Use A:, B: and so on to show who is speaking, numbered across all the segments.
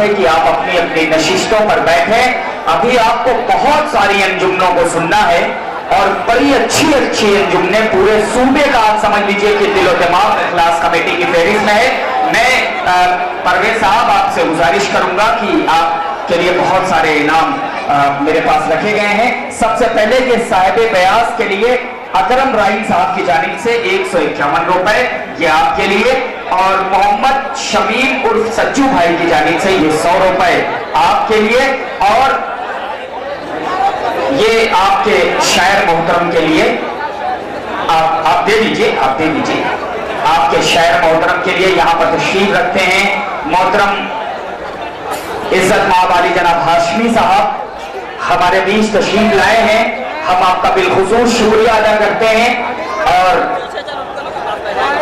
A: है कि आप अपनी अपनी नशिस्तों पर बैठे। अभी आपको बहुत सारी अंजुमनों को सुनना है और बड़ी अच्छी अच्छी अंजुमने पूरे सूबे का आप समझ लीजिए कि दिलो दिमाग इखलास कमेटी की फहरिस्त में है। मैं परवेज साहब आपसे गुजारिश करूंगा कि आपके लिए बहुत सारे इनाम मेरे पास रखे गए हैं। सबसे पहले ये साहिब बयास के लिए अकरम राइन साहब की जानिब से 151 रुपए ये आपके लिए, और मोहम्मद शमीम उर्फ सज्जू भाई की जानिब से ये 100 रुपए आपके लिए, और ये आपके शायर मोहतरम के लिए आप दे दीजिए, आप दे दीजिए। आपके शायर मोहतरम के लिए यहाँ पर तशरीफ रखते हैं मोहतरम इज्जत माब वाली जनाब हाशमी साहब हमारे बीच तशरीफ लाए हैं। हम आपका बिलखुसूस शुक्रिया अदा करते हैं। और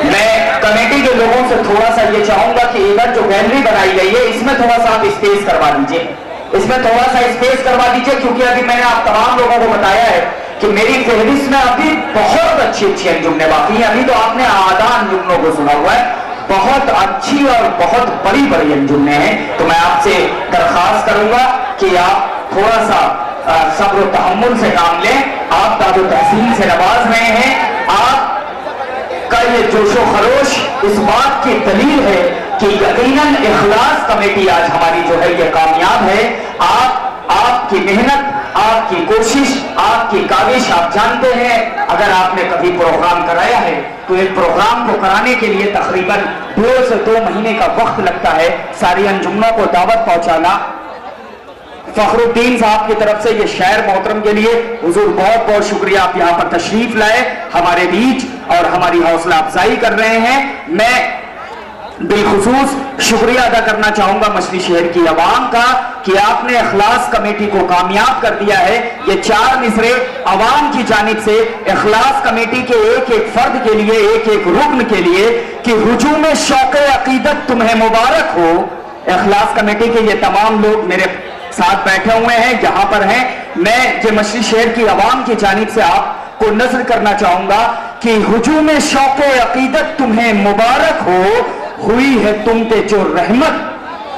A: मैं कमेटी के लोगों से थोड़ा सा ये चाहूंगा कि इधर जो गैलरी बनाई गई है इसमें थोड़ा सा आप स्पेस करवा दीजिए, इसमें थोड़ा सा स्पेस करवा दीजिए, क्योंकि अभी मैंने आप तमाम लोगों को बताया है कि मेरी फहरिस्त में अभी बहुत अच्छी अच्छी अंजुमने बाकी हैं। अभी तो आपने आधा अंजुमनों को सुना हुआ है, बहुत अच्छी और बहुत बड़ी बड़ी अंजुमने हैं। तो मैं आपसे दरख्वास्त करूंगा कि आप थोड़ा सा सब्र तहम्मुल से काम लें। आप दादो तहसील से नवाज रहे हैं, आपका ये जोशो खरोश इस बात की दलील है कि यकीनन इखलास कमेटी आज हमारी जो है ये कामयाब है। आपकी मेहनत, आपकी कोशिश, आपकी काविश, आप जानते हैं अगर आपने कभी प्रोग्राम कराया है तो एक प्रोग्राम को कराने के लिए तकरीबन 2 से 2 महीने का वक्त लगता है। सारी अंजुमनों को दावत पहुंचाना। फखरुद्दीन साहब की तरफ से ये शायर मोहतरम के लिए हुजूर बहुत बहुत शुक्रिया, आप यहाँ पर तशरीफ लाए हमारे बीच और हमारी हौसला अफजाई कर रहे हैं। मैं बिलखुसूस शुक्रिया अदा करना चाहूंगा मछली शहर की अवाम का कि आपने इखलास कमेटी को कामयाब कर दिया है। ये 4 मिसरे अवाम की जानिब से इखलास कमेटी के एक एक फर्द के लिए, एक एक रुकन के लिए कि हुजूम शौक़े अकीदत तुम्हें मुबारक हो। इखलास कमेटी के ये तमाम लोग मेरे साथ बैठे हुए हैं, जहां पर हैं। मैं ये मछली शहर की अवाम की जानिब से आपको नज़र करना चाहूंगा कि हुजूम शौक़े अकीदत तुम्हें मुबारक हो, हुई है तुम पे जो रहमत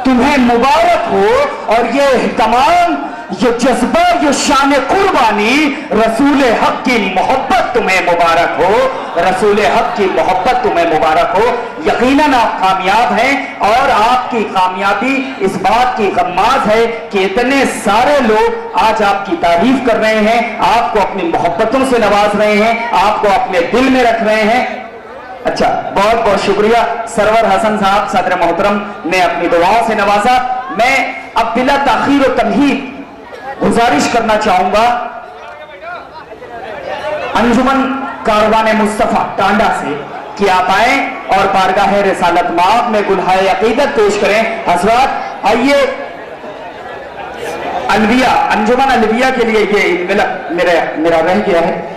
A: तुम्हें मुबारक हो। और ये तमाम ये जज्बा, ये शान कुर्बानी, रसूल हक की मोहब्बत तुम्हें मुबारक हो, रसूल हक की मोहब्बत तुम्हें मुबारक हो। यकीनन आप कामयाब हैं और आपकी कामयाबी इस बात की गम्माज है कि इतने सारे लोग आज आपकी तारीफ कर रहे हैं, आपको अपनी मोहब्बतों से नवाज रहे हैं, आपको अपने दिल में रख रहे हैं। अच्छा, बहुत बहुत शुक्रिया। सरवर हसन साहब सदर मोहतरम ने अपनी दुआओं से नवाजा। मैं अब बिला ताखीर व तमहीद गुजारिश करना चाहूंगा अंजुमन कारवाने मुस्तफा टांडा से कि आप आए और बारगाह रिसालत माब में गुलहाए अकीदत पेश करें। हज़रात आइए। अलविया, अंजुमन अलविया के लिए ये मेरा रह गया है।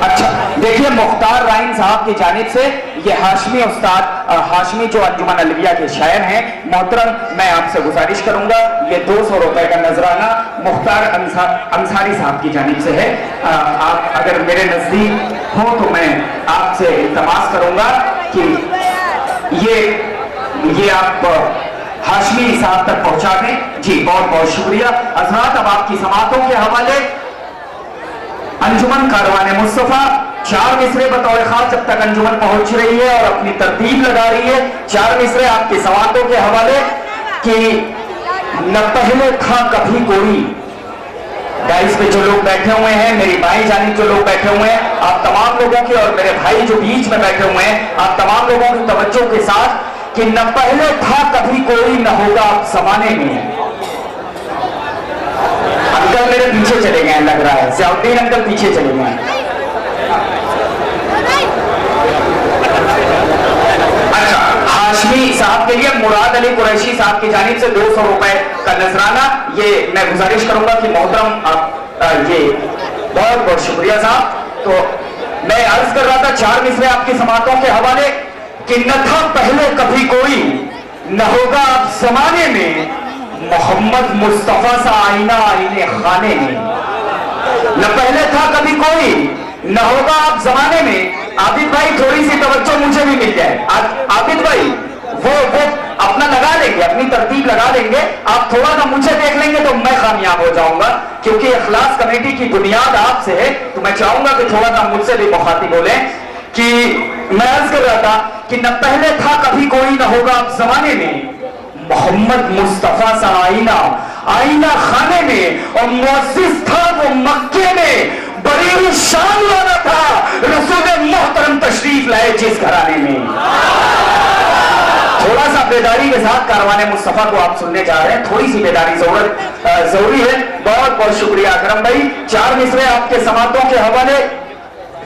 A: अच्छा, देखिए मुख्तार राइन साहब की जानिब से ये हाशमी उस्ताद, हाशमी जो अंजुमन अलविया के शायर हैं मोहतरम, मैं आपसे गुजारिश करूंगा ये 200 रुपए का नजराना मुख्तार अंसारी साहब की जानिब से है। आप अगर मेरे नजदीक हो तो मैं आपसे इल्तमास करूंगा कि ये आप हाशमी साहब तक पहुंचा दें। जी बहुत बहुत शुक्रिया। हज़रात, अब आपकी समातों के हवाले अंजुमन कारवाने मुस्तफा 4 मिसरे बतौर खास जब तक अंजुमन पहुंच रही है और अपनी तरतीब लगा रही है, 4 मिसरे आपकी समातों के हवाले कि न पहले था कभी कोई। डाइस पे जो लोग बैठे हुए हैं, मेरी बाईं जानिब जो लोग बैठे हुए हैं, आप तमाम लोगों की, और मेरे भाई जो बीच में बैठे हुए हैं, आप तमाम लोगों की तवज्जो के साथ कि न पहले था कभी कोई, न होगा अब जमाने में। अंकल मेरे पीछे चले गए लग रहा है, ज़ियाउद्दीन अंकल पीछे चले गए। अच्छा, हाशमी साहब के लिए मुराद अली कुरैशी साहब की जानिब से 200 रुपए का नजराना, ये मैं गुजारिश करूंगा कि मोहतरम आप ये बहुत बहुत शुक्रिया साहब। तो मैं अर्ज कर रहा था 4 मिसरे आपकी समातों के हवाले कि न था पहले कभी कोई, न होगा अब जमाने में मोहम्मद मुस्तफा सा आईना आईने खाने में। न पहले था कभी कोई, न होगा अब जमाने में। आबिद भाई थोड़ी सी तवज्जो मुझे भी मिल जाए। आबिद भाई वो अपना लगा लेंगे, अपनी तरतीब लगा लेंगे, आप थोड़ा सा मुझे देख लेंगे तो मैं कामयाब हो जाऊंगा, क्योंकि इखलास कमेटी की बुनियाद आपसे है। तो मैं चाहूंगा कि थोड़ा सा मुझसे भी मुखातिब बोले कि मैं अर्ज कर रहा था कि न पहले था कभी कोई न होगा अब जमाने में, मोहम्मद मुस्तफा सा आईना आईना खाने में, और मुअज्जिज था वो मक्के में, बड़ी शान वाला था रसूल मोहतरम तशरीफ लाए जिस घराने में। थोड़ा सा बेदारी के साथ कारवाने मुस्तफा को आप सुनने जा रहे हैं, थोड़ी सी बेदारी जरूरी है। बहुत बहुत शुक्रिया अकरम भाई। 4 मिसरे आपके समातों के हवाले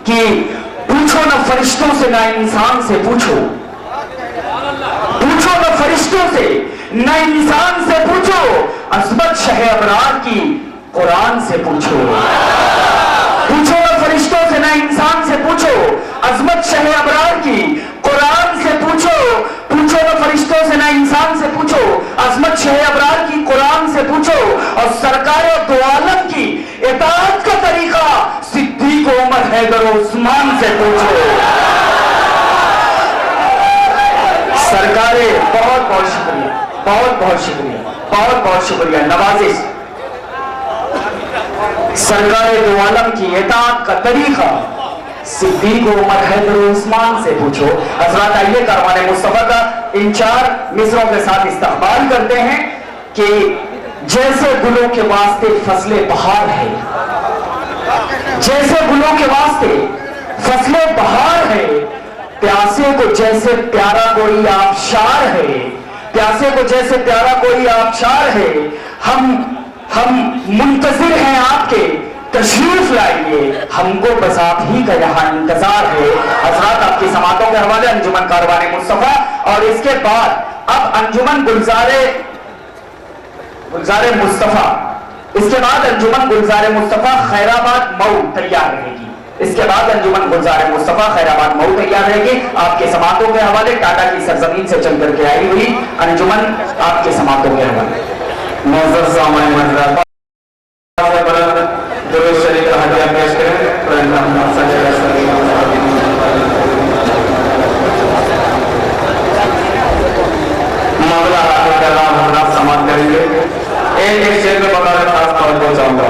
A: कि पूछो न फरिश्तों से ना इंसान से पूछो, पूछो न फरिश्तों से न इंसान से पूछो, अज़मत शह अबरार की कुरान से पूछो। पूछो न फरिश्तों से न इंसान से पूछो, अज़मत शह अबरार की कुरान से पूछो। पूछो न फरिश्तों से न इंसान से पूछो, अज़मत शह अबरार की कुरान से पूछो। और सरकार दो आलम की इताअत का तरीका सिद्दीक उमर हैदर उस्मान से पूछो। सरकारे बहुत बहुत शुक्रिया, बहुत बहुत शुक्रिया, बहुत बहुत शुक्रिया। नवाजिश सरकारे दो आलम की इताअत का तरीका सिद्दीक उमर हैदर उस्मान से पूछो। हज़रात आइए कारवाने मुस्तफा का इन 4 मिसरों के साथ इस्तकबाल करते हैं कि जैसे गुलों के वास्ते फसले बहार है, जैसे गुलों के वास्ते फसले बहार है, प्यासे को जैसे प्यारा कोई आबशार है, प्यासे को जैसे प्यारा कोई आबशार है, हम मुंतजिर हैं आपके तशरीफ लाइए, हमको बस आप ही का यहाँ इंतजार है। हज़रात आपकी समातों के हवाले अंजुमन कारवाने मुस्तफा, और इसके बाद अब अंजुमन गुलजारे मुस्तफा, इसके बाद अंजुमन गुलजारे मुस्तफा खैराबाद मऊ तैयार रहेगी। इसके बाद अंजुमन गुलजारे मुस्तफा खैराबाद मऊ तैयार रहेगी। आपके समातों के हवाले टाटा की सरजमीन से चल करके आई हुई अंजुमन आपके समातों के हवाले।
B: मौजूद सामान्य मंजरा दुरूद शरीफ का हदिया पेश करें। मामला हजरात समाप्त करेंगे। एक शेर में बता रहे खास तवज्जो चाहूंगा।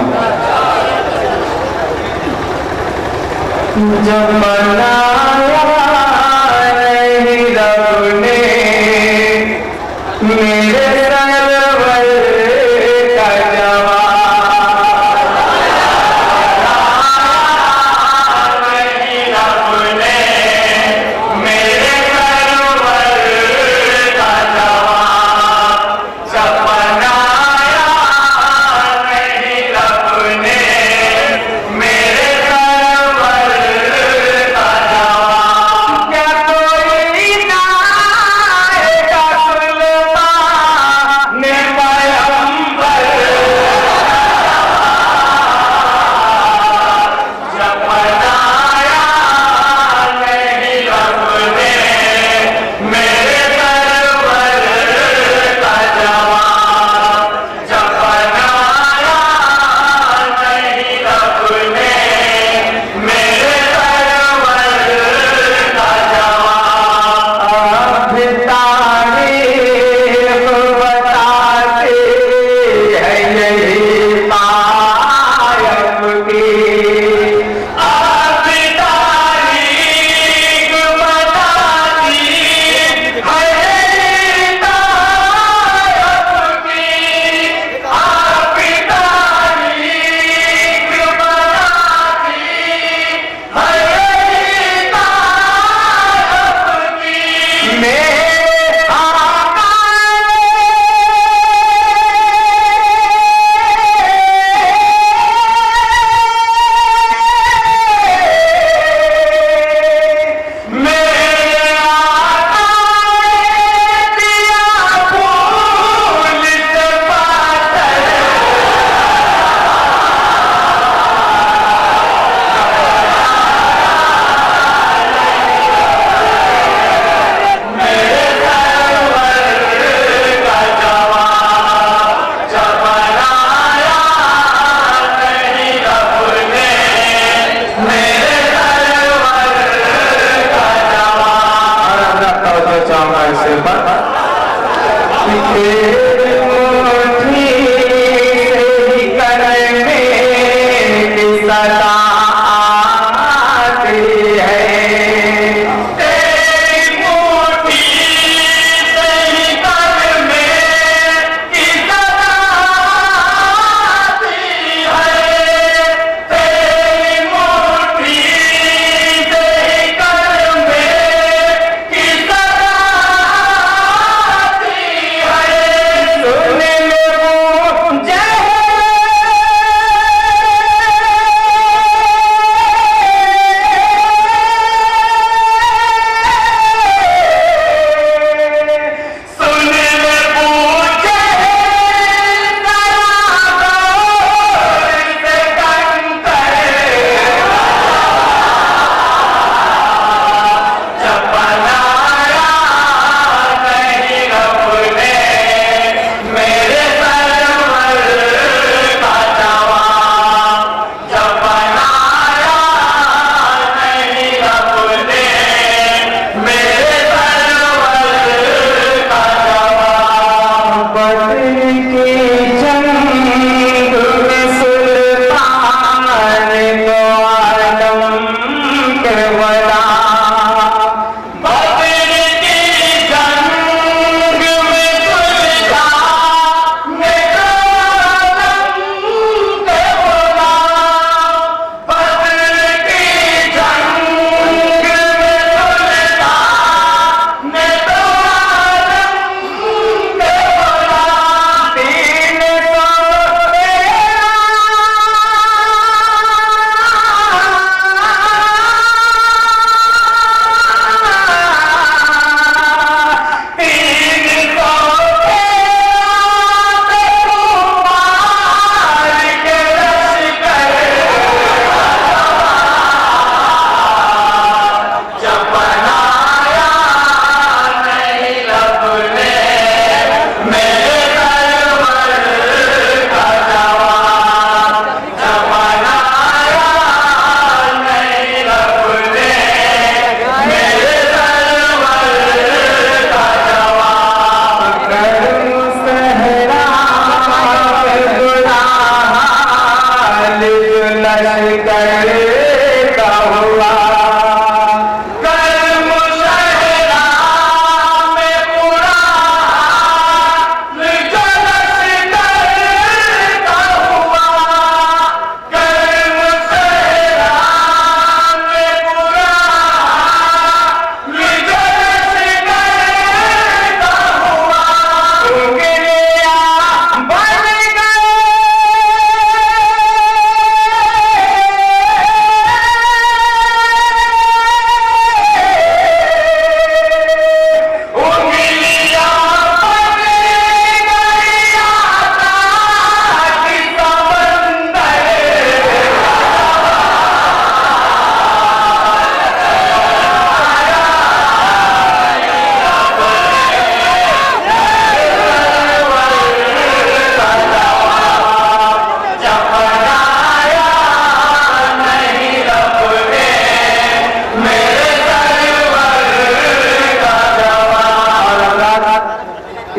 B: जब बनाया नहीं रब ने मेरे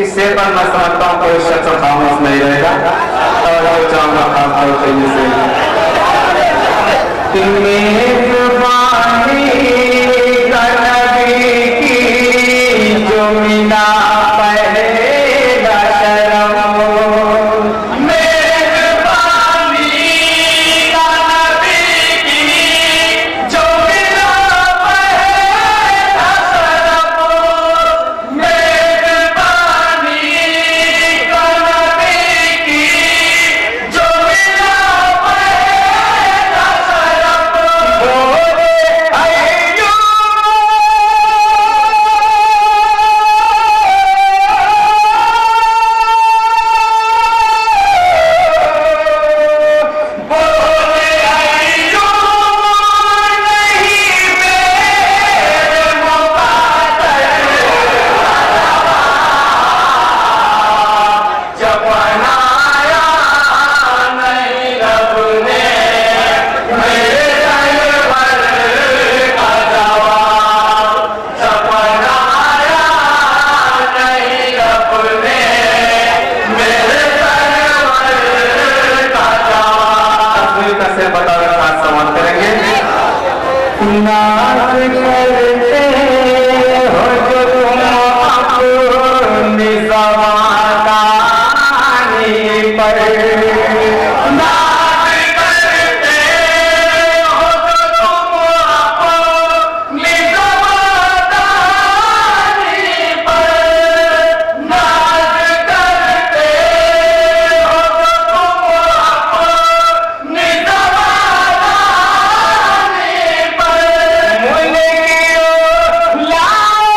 B: इससे पर मैं समझता हूँ कोई शख्स खामोश नहीं रहेगा और चाहूंगा खास तौर से जैसे मेहरबानी नबी की जो मिला पहले Oh नाच करते हो जो तुम अपनी समाधानी पर, नाच करते हो जो तुम अपनी समाधानी पर, नाच करते हो जो तुम अपनी समाधानी पर, मुनकियो लाओ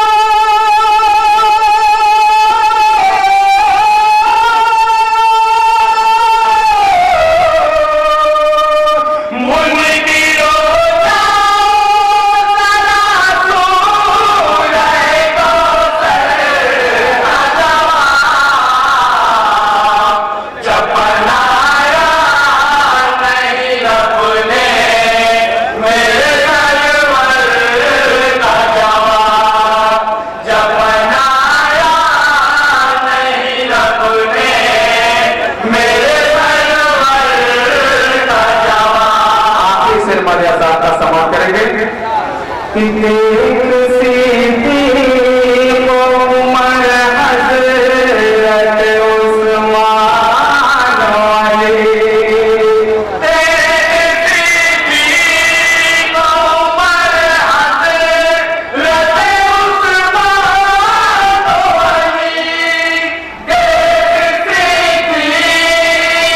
B: मुनकियो लाओ जब बनाया नहीं रब ने मेरे सरवर का जवाब, जब बनाया नहीं रब ने मेरे सरवर का जवाब। आखिरी शेर मर्यादा का समाप्त करेंगे कि देख सीधी को उमर हजरत उस्मान वाली, देख सीधी को उमर हजरत उस्मान वाली, देख सीधी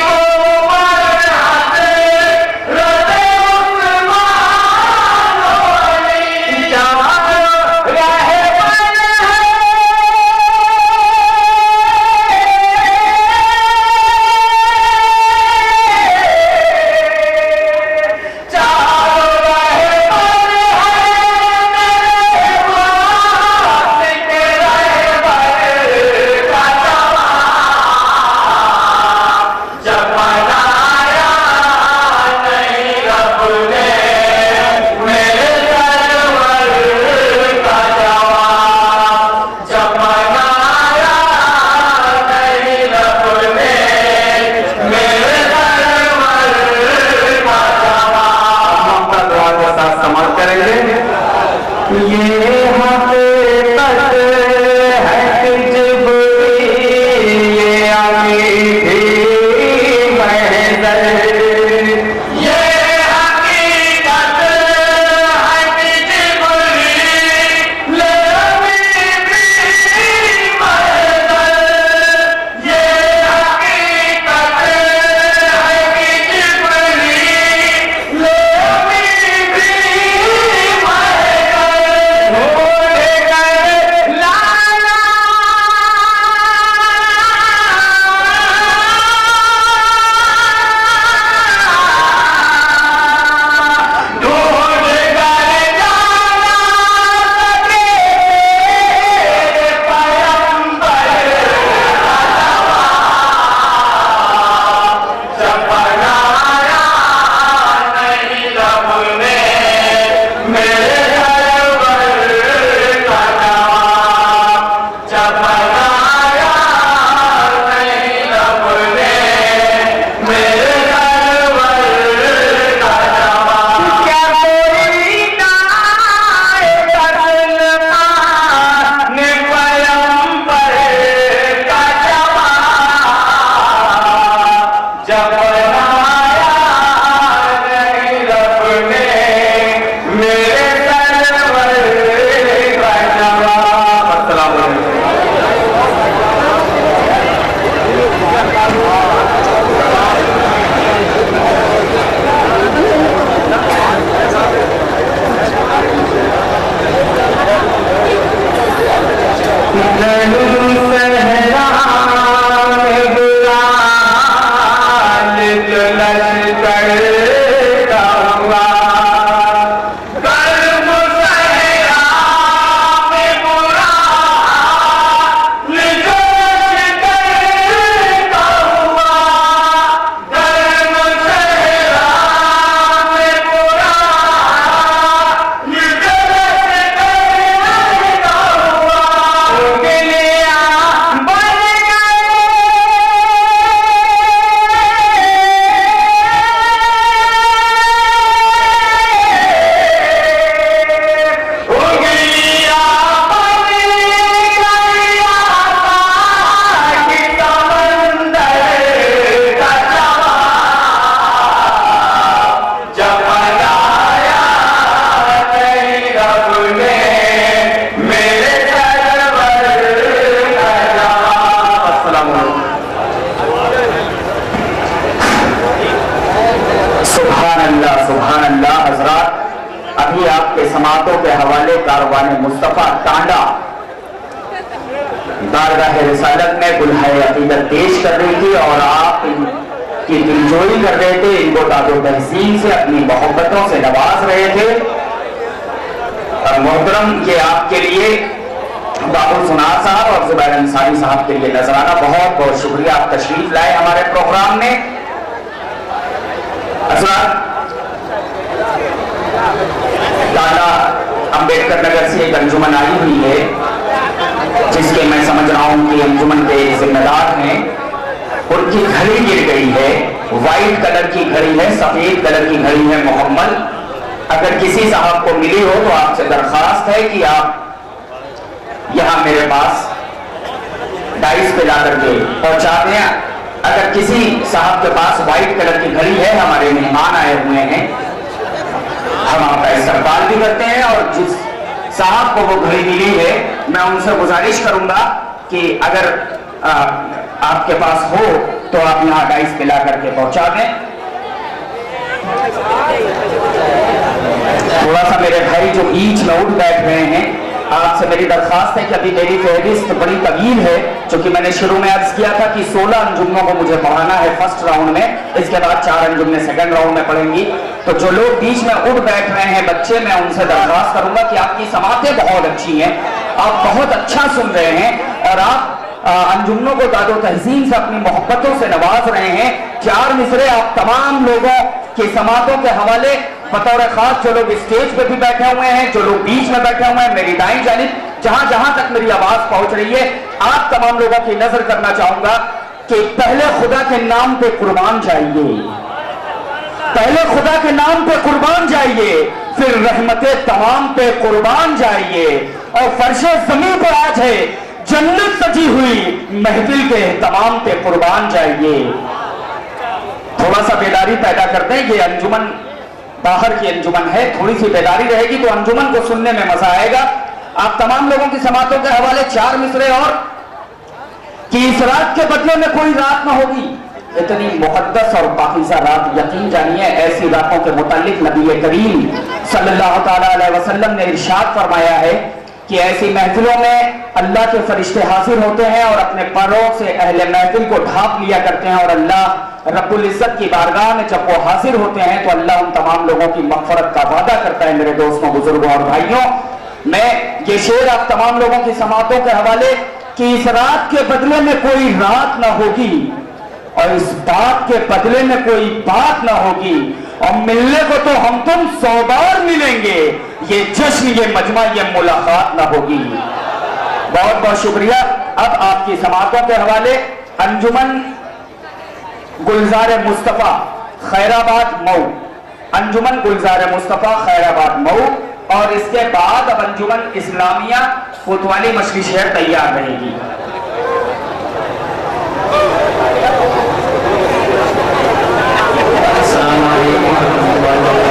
B: को उमर हजरत उस्मान वाली, जवान रहबर समाप्त करेंगे। ये हकीकत है कि जिब्रील ये आई थी महज़र, ये हकीकत है कि जिब्रील ये आई थी महज़र, ये हकीकत है कि जिब्रील ये आई थी महज़र, भूल गए लाला ढूंढ कर जाना सके पैगंबर जब बनाया नहीं रब ने मेरे सरवर का जवाब, जब बनाया नहीं रब ने मेरे सरवर का जवाब। क्या कोई नाए तस्लमा ने पैगंबर का जवाब, जब बनाया नहीं रब ने मेरे
A: आपके समातों के हवाले कारवान मुस्तफ़ा टांडा बारगाह रिसालत में गुलहाए अकीदत पेश कर रही थी और आप इनकी दिलजोई कर रहे थे, इनको दादो तहसीन से अपनी मोहब्बतों से नवाज रहे थे। और मोहतरम ये आपके लिए बाबू सुनार साहब और जुबैर अंसारी साहब के लिए नजराना। बहुत बहुत शुक्रिया, आप तशरीफ लाए हमारे प्रोग्राम में। टांडा अंबेडकर नगर से एक अंजुमन आई हुई है, जिसके मैं समझ रहा हूं कि अंजुमन के जिम्मेदार हैं। उनकी घड़ी गिर गई है, व्हाइट कलर की घड़ी है, सफेद कलर की घड़ी है मोहम्मद। अगर किसी साहब को मिली हो तो आपसे दरखास्त है कि आप यहां मेरे पास डाइस पे ला करके पहुंचा दें। अगर किसी साहब के पास व्हाइट कलर की घड़ी है, हमारे मेहमान आए हुए हैं, हम आपका इस्तकबाल भी करते हैं। और जिस साहब को वो घड़ी मिली है, मैं उनसे गुजारिश करूंगा कि अगर आपके पास हो तो आप यहां डाइस पे ला करके पहुंचा दें। थोड़ा सा मेरे भाई जो बीच में उठ बैठ रहे हैं, आपसे मेरी दरखास्त है कि अभी मेरी फहरिस्त बड़ी तवील है, क्योंकि मैंने शुरू में अर्ज किया था कि 16 अंजुमनों को मुझे पढ़ाना है फर्स्ट राउंड में, इसके बाद 4 अंजुमने सेकंड राउंड में पढ़ेंगी। तो जो लोग बीच में उठ बैठ रहे हैं बच्चे, मैं उनसे दरखास्त करूंगा कि आपकी समातें बहुत अच्छी हैं, आप बहुत अच्छा सुन रहे हैं और आप अंजुमनों को दादो तहसीन से अपनी मोहब्बतों से नवाज रहे हैं। 4 मिसरे आप तमाम लोगों की समातों के हवाले बतौर खास, जो लोग स्टेज पे भी बैठे हुए हैं, जो लोग बीच में बैठे हुए हैं, मेरी दाईं जानिब, जहां जहां तक मेरी आवाज पहुंच रही है, आप तमाम लोगों की नजर करना चाहूंगा कि पहले खुदा के नाम पे कुर्बान जाइए, पहले खुदा के नाम पे कुर्बान जाइए, फिर रहमते तमाम पे कुर्बान जाइए। और फर्शे जमीन पर आज है जन्नत सजी हुई, महफिल के तमाम पे कुर्बान जाइए। थोड़ा सा बेदारी पैदा करते हैं, ये अंजुमन बाहर की अंजुमन है, थोड़ी सी बेदारी रहेगी तो अंजुमन को सुनने में मजा आएगा। आप तमाम लोगों की समातों के हवाले 4 मिसरे और कि इस रात के बदले में कोई रात ना होगी, इतनी मुकद्दस और पाकीज़ा रात, यकीन जानिए ऐसी रातों के मुताल्लिक नबी करीम सल्लल्लाहु तआला अलैहि वसल्लम ने इरशाद फरमाया है कि ऐसी महफिलों में अल्लाह के फरिश्ते हाजिर होते हैं और अपने पैरों से अहले महफिल को ढांप लिया करते हैं। और अल्लाह रब्बुल इज्जत की बारगाह में जब वो हाजिर होते हैं तो अल्लाह उन तमाम लोगों की मग़फ़िरत का वादा करता है। मेरे दोस्तों, बुजुर्गों और भाइयों, मैं ये शेर आप तमाम लोगों की समातों के हवाले कि इस रात के बदले में कोई रात ना होगी और इस बात के बदले में कोई बात ना होगी, और मिलने को तो हम तुम 100 बार मिलेंगे, ये जश्न, ये मजमा, ये मुलाकात ना होगी। बहुत बहुत शुक्रिया। अब आपकी समातों के हवाले अंजुमन गुलजार मुस्तफा खैराबाद मऊ, अंजुमन गुलजार मुस्तफा खैराबाद मऊ, और इसके बाद अब अंजुमन इस्लामिया कोतवाली मछली शहर तैयार रहेगी।
B: अस्सलाम वालेकुम।